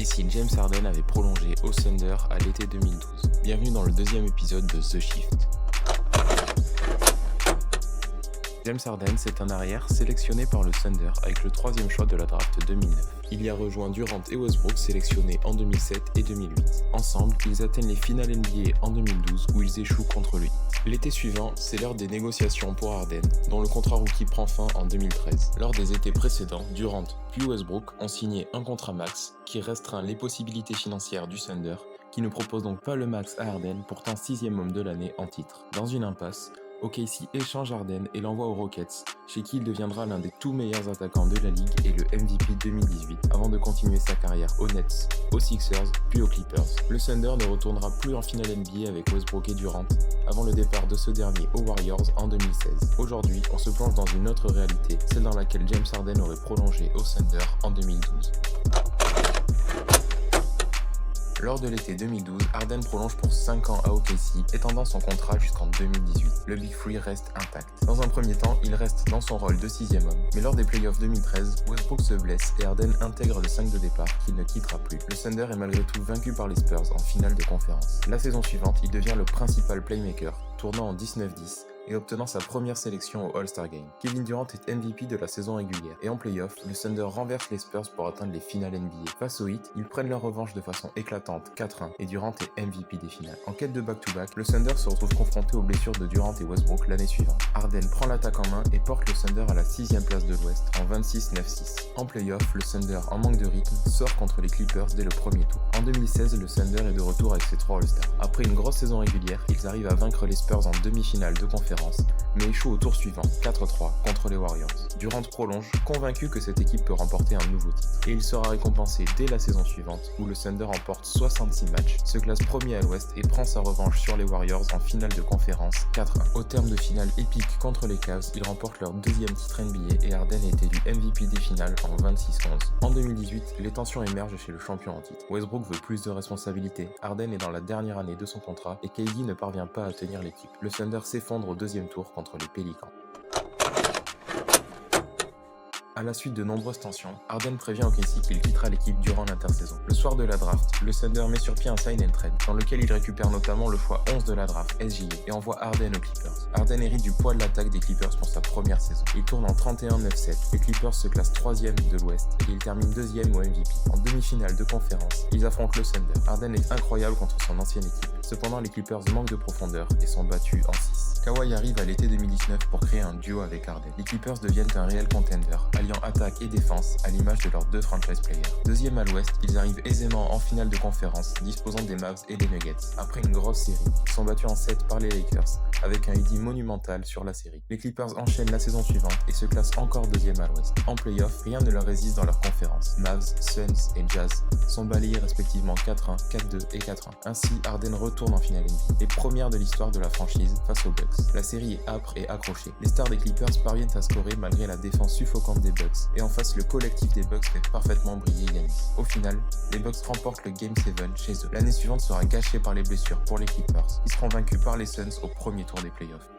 Et si James Harden avait prolongé au Thunder à l'été 2012. Bienvenue dans le deuxième épisode de The Shift. James Harden, c'est un arrière sélectionné par le Thunder avec le 3e choix de la draft 2009. Il y a rejoint Durant et Westbrook sélectionnés en 2007 et 2008. Ensemble, ils atteignent les finales NBA en 2012 où ils échouent contre lui. L'été suivant, c'est l'heure des négociations pour Harden, dont le contrat rookie prend fin en 2013. Lors des étés précédents, Durant puis Westbrook ont signé un contrat max qui restreint les possibilités financières du Thunder, qui ne propose donc pas le max à Harden, pourtant 6e homme de l'année en titre. Dans une impasse, OKC échange Harden et l'envoie aux Rockets, chez qui il deviendra l'un des tout meilleurs attaquants de la ligue et le MVP 2018, avant de continuer sa carrière aux Nets, aux Sixers, puis aux Clippers. Le Thunder ne retournera plus en finale NBA avec Westbrook et Durant, avant le départ de ce dernier aux Warriors en 2016. Aujourd'hui, on se plonge dans une autre réalité, celle dans laquelle James Harden aurait prolongé au Thunder en 2012. Lors de l'été 2012, Harden prolonge pour 5 ans à OKC, étendant son contrat jusqu'en 2018. Le Big Three reste intact. Dans un premier temps, il reste dans son rôle de 6e homme, mais lors des playoffs 2013, Westbrook se blesse et Harden intègre le 5 de départ qu'il ne quittera plus. Le Thunder est malgré tout vaincu par les Spurs en finale de conférence. La saison suivante, il devient le principal playmaker, tournant en 19-10, et obtenant sa première sélection au All-Star Game. Kevin Durant est MVP de la saison régulière, et en playoff, le Thunder renverse les Spurs pour atteindre les finales NBA. Face aux Heat, ils prennent leur revanche de façon éclatante, 4-1, et Durant est MVP des finales. En quête de back-to-back, le Thunder se retrouve confronté aux blessures de Durant et Westbrook l'année suivante. Harden prend l'attaque en main et porte le Thunder à la 6e place de l'Ouest en 26-9-6. En playoff, le Thunder, en manque de rythme, sort contre les Clippers dès le premier tour. En 2016, le Thunder est de retour avec ses 3 All-Stars. Après une grosse saison régulière, ils arrivent à vaincre les Spurs en demi-finale de conférence, mais échoue au tour suivant, 4-3, contre les Warriors. Durant prolonge, convaincu que cette équipe peut remporter un nouveau titre. Et il sera récompensé dès la saison suivante, où le Thunder remporte 66 matchs, se classe premier à l'Ouest et prend sa revanche sur les Warriors en finale de conférence, 4-1. Au terme de finale épique contre les Cavs, ils remportent leur 2e titre NBA et Harden est élu MVP des finales en 26-11. En 2018, les tensions émergent chez le champion en titre. Westbrook veut plus de responsabilités, Harden est dans la dernière année de son contrat et KD ne parvient pas à tenir l'équipe. Le Thunder s'effondre au 2e tour contre les Pélicans. À la suite de nombreuses tensions, Harden prévient OKC qu'il quittera l'équipe durant l'intersaison. Le soir de la draft, le Thunder met sur pied un sign and trade, dans lequel il récupère notamment le choix 11 de la draft, SGA, et envoie Harden aux Clippers. Harden hérite du poids de l'attaque des Clippers pour sa première saison. Il tourne en 31-9-7, les Clippers se classent 3e de l'Ouest et il termine 2e au MVP. En demi-finale de conférence, ils affrontent le Thunder. Harden est incroyable contre son ancienne équipe. Cependant, les Clippers manquent de profondeur et sont battus en 6. Kawhi arrive à l'été 2019 pour créer un duo avec Harden. Les Clippers deviennent un réel contender, alliant attaque et défense à l'image de leurs 2 franchise players. 2e à l'Ouest, ils arrivent aisément en finale de conférence, disposant des Mavs et des Nuggets. Après une grosse série, ils sont battus en 7 par les Lakers, avec un AD monumental sur la série. Les Clippers enchaînent la saison suivante et se classent encore 2e à l'Ouest. En playoff, rien ne leur résiste dans leur conférence. Mavs, Suns et Jazz sont balayés respectivement 4-1, 4-2 et 4-1. Ainsi, Harden retourne en finale NBA, et première de l'histoire de la franchise face aux Bucks. La série est âpre et accrochée. Les stars des Clippers parviennent à scorer malgré la défense suffocante des Bucks, et en face le collectif des Bucks fait parfaitement briller Giannis. Au final, les Bucks remportent le Game 7 chez eux. L'année suivante sera gâchée par les blessures pour les Clippers, qui seront vaincus par les Suns au premier tour des playoffs.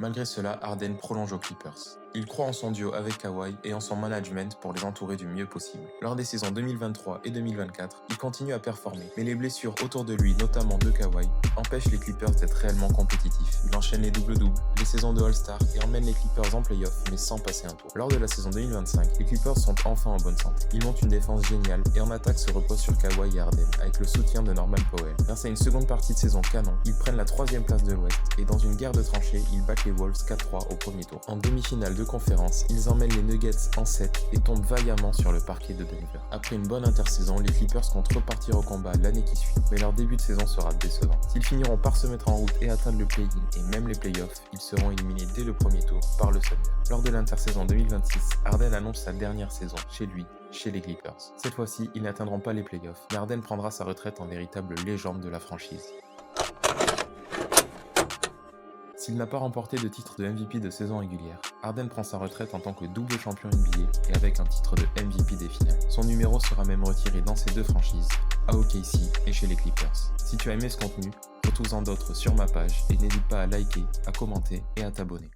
Malgré cela, Harden prolonge aux Clippers. Il croit en son duo avec Kawhi et en son management pour les entourer du mieux possible. Lors des saisons 2023 et 2024, il continue à performer, mais les blessures autour de lui, notamment de Kawhi, empêchent les Clippers d'être réellement compétitifs. Il enchaîne les doubles-doubles, les saisons de All-Star et emmène les Clippers en playoff, mais sans passer un tour. Lors de la saison 2025, les Clippers sont enfin en bonne santé. Ils montent une défense géniale et en attaque se reposent sur Kawhi et Harden, avec le soutien de Norman Powell. Grâce à une seconde partie de saison canon, ils prennent la 3e place de l'Ouest et dans une guerre de tranchées, ils battent les Wolves 4-3 au premier tour. En demi-finale de conférence, ils emmènent les Nuggets en 7 et tombent vaillamment sur le parquet de Denver. Après une bonne intersaison, les Clippers comptent repartir au combat l'année qui suit, mais leur début de saison sera décevant. S'ils finiront par se mettre en route et atteindre le play-in et même les playoffs, ils seront éliminés dès le premier tour par le Thunder. Lors de l'intersaison 2026, Harden annonce sa dernière saison chez lui, chez les Clippers. Cette fois-ci, ils n'atteindront pas les playoffs, mais Harden prendra sa retraite en véritable légende de la franchise. S'il n'a pas remporté de titre de MVP de saison régulière, Harden prend sa retraite en tant que double champion NBA et avec un titre de MVP des finales. Son numéro sera même retiré dans ces 2 franchises, à OKC et chez les Clippers. Si tu as aimé ce contenu, retrouve-en d'autres sur ma page et n'hésite pas à liker, à commenter et à t'abonner.